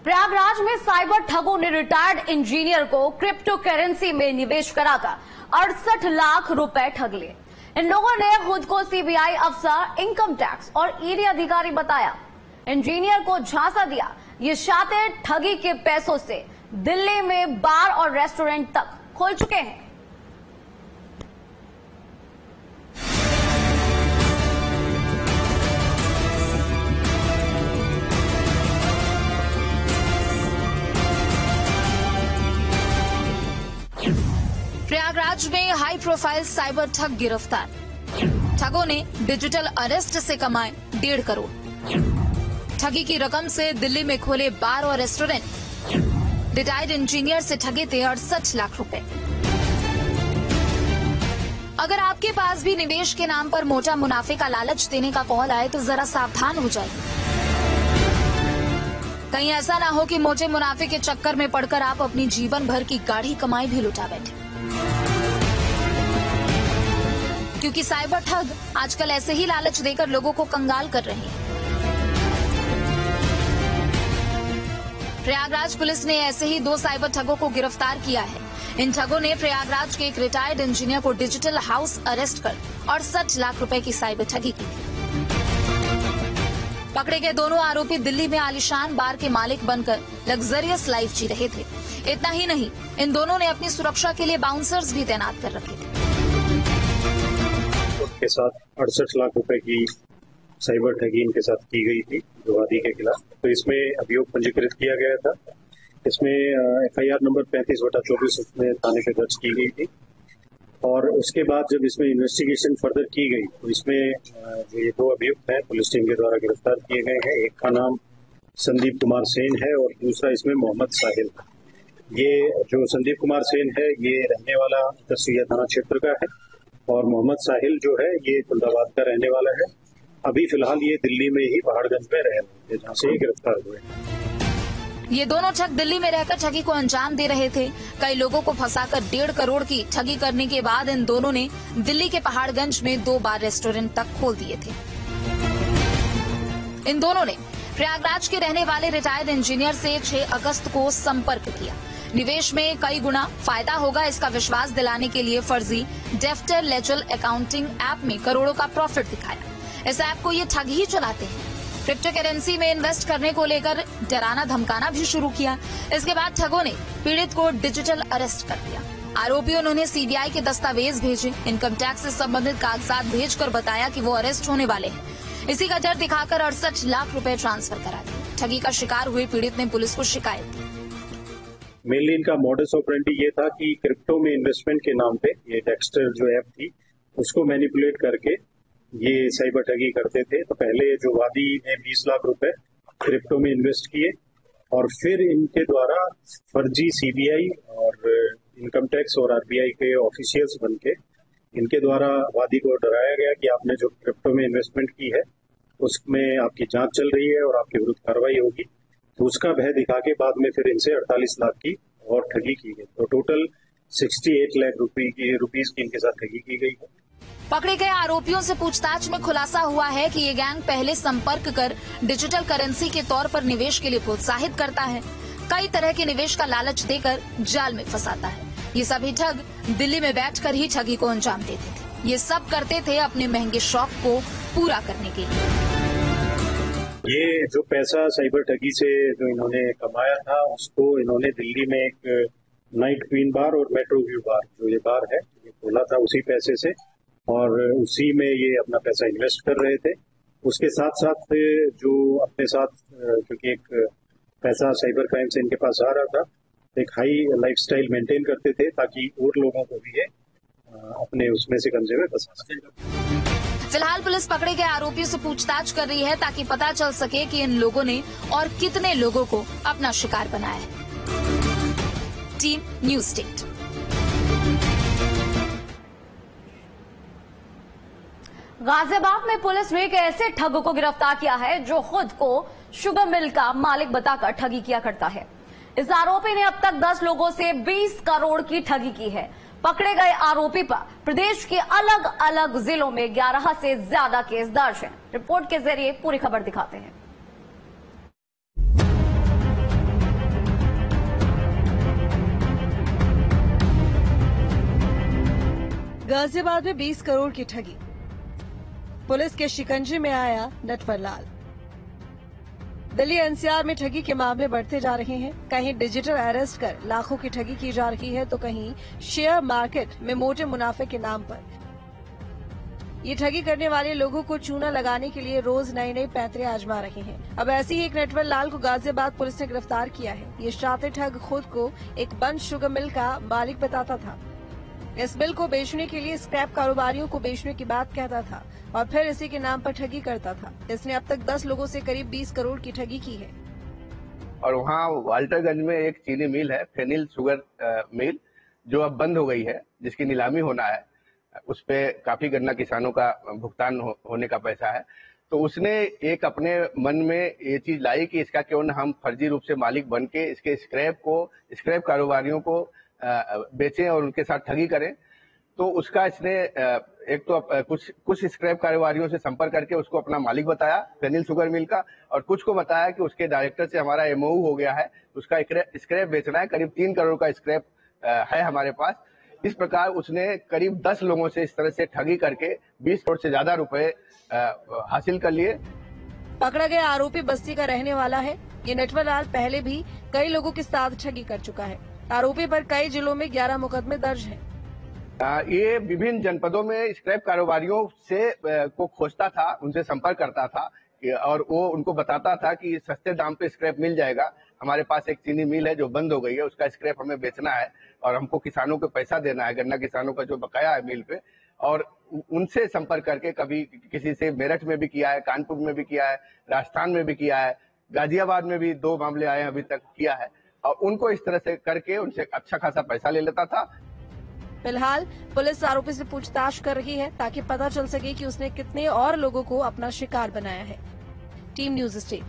प्रयागराज में साइबर ठगों ने रिटायर्ड इंजीनियर को क्रिप्टो करेंसी में निवेश कराकर 68 लाख रुपए ठग लिए। इन लोगों ने खुद को सीबीआई अफसर, इनकम टैक्स और ईडी अधिकारी बताया। इंजीनियर को झांसा दिया। ये शातिर ठगी के पैसों से दिल्ली में बार और रेस्टोरेंट तक खोल चुके हैं। प्रयागराज में हाई प्रोफाइल साइबर ठग गिरफ्तार। ठगों ने डिजिटल अरेस्ट से कमाए 1.5 करोड़। ठगी की रकम से दिल्ली में खोले बार और रेस्टोरेंट। रिटायर्ड इंजीनियर से ठगे थे 68 लाख रुपए। अगर आपके पास भी निवेश के नाम पर मोटा मुनाफे का लालच देने का कॉल आए तो जरा सावधान हो जाइए। कहीं ऐसा ना हो कि मोटे मुनाफे के चक्कर में पड़कर आप अपनी जीवन भर की गाढ़ी कमाई भी लुटा बैठे। क्योंकि साइबर ठग आजकल ऐसे ही लालच देकर लोगों को कंगाल कर रहे हैं। प्रयागराज पुलिस ने ऐसे ही 2 साइबर ठगों को गिरफ्तार किया है। इन ठगों ने प्रयागराज के एक रिटायर्ड इंजीनियर को डिजिटल हाउस अरेस्ट कर 68 लाख रुपए की साइबर ठगी की। पकड़े गए दोनों आरोपी दिल्ली में आलीशान बार के मालिक बनकर लग्जरियस लाइफ जी रहे थे। इतना ही नहीं, इन दोनों ने अपनी सुरक्षा के लिए बाउंसर्स भी तैनात कर रखे थे। के साथ 68 लाख रुपए की साइबर ठगी इनके साथ की गई थी वादी के खिलाफ। तो इसमें अभियोग पंजीकृत किया गया था। इसमें एफआईआर नंबर 35/24 में थाने पे दर्ज की गई थी। और उसके बाद जब इसमें इन्वेस्टिगेशन फर्दर की गई तो इसमें जो ये 2 अभियुक्त हैं पुलिस टीम के द्वारा गिरफ्तार किए गए हैं। एक का नाम संदीप कुमार सेन है और दूसरा इसमें मोहम्मद साहिल। ये जो संदीप कुमार सेन है ये रहने वाला तसिया थाना क्षेत्र का है और मोहम्मद साहिल जो है ये खुलदाबाद का रहने वाला है। अभी फिलहाल ये दिल्ली में ही पहाड़गंज में रह रहे थे जहाँ से ये गिरफ्तार हुए। ये दोनों ठग दिल्ली में रहकर ठगी को अंजाम दे रहे थे। कई लोगों को फंसाकर 1.5 करोड़ की ठगी करने के बाद इन दोनों ने दिल्ली के पहाड़गंज में 2 बार रेस्टोरेंट तक खोल दिए थे। इन दोनों ने प्रयागराज के रहने वाले रिटायर्ड इंजीनियर से 6 अगस्त को संपर्क किया। निवेश में कई गुना फायदा होगा इसका विश्वास दिलाने के लिए फर्जी डेफ्टर लेजल अकाउंटिंग ऐप में करोड़ों का प्रॉफिट दिखाया। इस ऐप को ये ठग ही चलाते हैं। क्रिप्टो करेंसी में इन्वेस्ट करने को लेकर डराना धमकाना भी शुरू किया। इसके बाद ठगों ने पीड़ित को डिजिटल अरेस्ट कर दिया। आरोपियों ने सीबीआई के दस्तावेज भेजे। इनकम टैक्स से संबंधित कागजात भेजकर बताया कि वो अरेस्ट होने वाले हैं। इसी का डर दिखाकर 68 लाख रुपए ट्रांसफर करा दिए। ठगी का शिकार हुए पीड़ित ने पुलिस को शिकायत की। मेनली इनका मॉडस ऑपरेंडी ये था कि क्रिप्टो में इन्वेस्टमेंट के नाम पे ये डेक्स्टर जो ऐप थी उसको मैनिपुलेट करके ये साइबर ठगी करते थे। तो पहले जो वादी ने 20 लाख रुपए क्रिप्टो में इन्वेस्ट किए और फिर इनके द्वारा फर्जी सीबीआई और इनकम टैक्स और आरबीआई के ऑफिशियल्स बनके इनके द्वारा वादी को डराया गया कि आपने जो क्रिप्टो में इन्वेस्टमेंट की है उसमें आपकी जांच चल रही है और आपके विरुद्ध कार्रवाई होगी। तो उसका भय दिखा के बाद में फिर इनसे 48 लाख की और ठगी की गई। तो टोटल 68 लाख रुपीस की इनके साथ ठगी की गई है। पकड़े गए आरोपियों से पूछताछ में खुलासा हुआ है कि ये गैंग पहले संपर्क कर डिजिटल करेंसी के तौर पर निवेश के लिए प्रोत्साहित करता है। कई तरह के निवेश का लालच देकर जाल में फंसाता है। ये सभी ठग दिल्ली में बैठकर ही ठगी को अंजाम देते थे। ये सब करते थे अपने महंगे शौक को पूरा करने के लिए। ये जो पैसा साइबर ठगी से जो इन्होंने कमाया था उसको इन्होंने दिल्ली में एक नाइट क्वीन बार और मेट्रो व्यू बार जो ये बार है ये खोला था उसी पैसे से और उसी में ये अपना पैसा इन्वेस्ट कर रहे थे। उसके साथ साथ जो अपने साथ क्योंकि एक पैसा साइबर क्राइम से इनके पास आ रहा था एक हाई लाइफस्टाइल मेंटेन करते थे ताकि और लोगों को भी ये अपने उसमें से कब्जे में फंसा सके। फिलहाल पुलिस पकड़े गए आरोपियों से पूछताछ कर रही है ताकि पता चल सके कि इन लोगों ने और कितने लोगों को अपना शिकार बनाया है। Team news state. गाजियाबाद में पुलिस ने एक ऐसे ठग को गिरफ्तार किया है जो खुद को शुगर मिल का मालिक बताकर ठगी किया करता है। इस आरोपी ने अब तक 10 लोगों से 20 करोड़ की ठगी की है। पकड़े गए आरोपी पर प्रदेश के अलग अलग जिलों में 11 से ज्यादा केस दर्ज हैं। रिपोर्ट के जरिए पूरी खबर दिखाते हैं। गाजियाबाद में 20 करोड़ की ठगी, पुलिस के शिकंजे में आया नटवर लाल। दिल्ली एनसीआर में ठगी के मामले बढ़ते जा रहे हैं। कहीं डिजिटल अरेस्ट कर लाखों की ठगी की जा रही है तो कहीं शेयर मार्केट में मोटे मुनाफे के नाम पर ये ठगी करने वाले लोगों को चूना लगाने के लिए रोज नई नई पैंतरे आजमा रहे हैं। अब ऐसे ही एक नटवर लाल को गाजियाबाद पुलिस ने गिरफ्तार किया है। ये शातिर ठग खुद को एक बंद शुगर मिल का मालिक बताता था। इस मिल को बेचने के लिए स्क्रैप कारोबारियों को बेचने की बात कहता था और फिर इसी के नाम पर ठगी करता था। इसने अब तक 10 लोगों से करीब 20 करोड़ की ठगी की है। और वहाँ वाल्टरगंज में एक चीनी मिल है, फेनिल शुगर मिल, जो अब बंद हो गई है, जिसकी नीलामी होना है। उस पे काफी गन्ना किसानों का भुगतान होने का पैसा है। तो उसने एक अपने मन में ये चीज लाई कि इसका क्यों न हम फर्जी रूप से मालिक बन के इसके स्क्रैप कारोबारियों को बेचें और उनके साथ ठगी करें। तो उसका इसने एक तो कुछ स्क्रैप कारोबारियों से संपर्क करके उसको अपना मालिक बताया फेनिल शुगर मिल का, और कुछ को बताया कि उसके डायरेक्टर से हमारा एमओयू हो गया है, उसका स्क्रैप बेचना है, करीब 3 करोड़ का स्क्रैप है हमारे पास। इस प्रकार उसने करीब 10 लोगों से इस तरह से ठगी करके 20 करोड़ से ज्यादा रुपए हासिल कर लिए। पकड़ा गया आरोपी बस्ती का रहने वाला है। ये नटवर लाल पहले भी कई लोगों के साथ ठगी कर चुका है। आरोपी पर कई जिलों में 11 मुकदमे दर्ज हैं। ये विभिन्न जनपदों में स्क्रैप कारोबारियों से को खोजता था, उनसे संपर्क करता था और वो उनको बताता था कि सस्ते दाम पे स्क्रैप मिल जाएगा। हमारे पास एक चीनी मिल है जो बंद हो गई है, उसका स्क्रैप हमें बेचना है और हमको किसानों को पैसा देना है, गन्ना किसानों का जो बकाया है मिल पे। और उनसे संपर्क करके कभी किसी से मेरठ में भी किया है, कानपुर में भी किया है, राजस्थान में भी किया है, गाजियाबाद में भी 2 मामले आए अभी तक किया है, और उनको इस तरह से करके उनसे अच्छा खासा पैसा ले लेता था। फिलहाल पुलिस आरोपी से पूछताछ कर रही है ताकि पता चल सके कि उसने कितने और लोगों को अपना शिकार बनाया है। Team news state.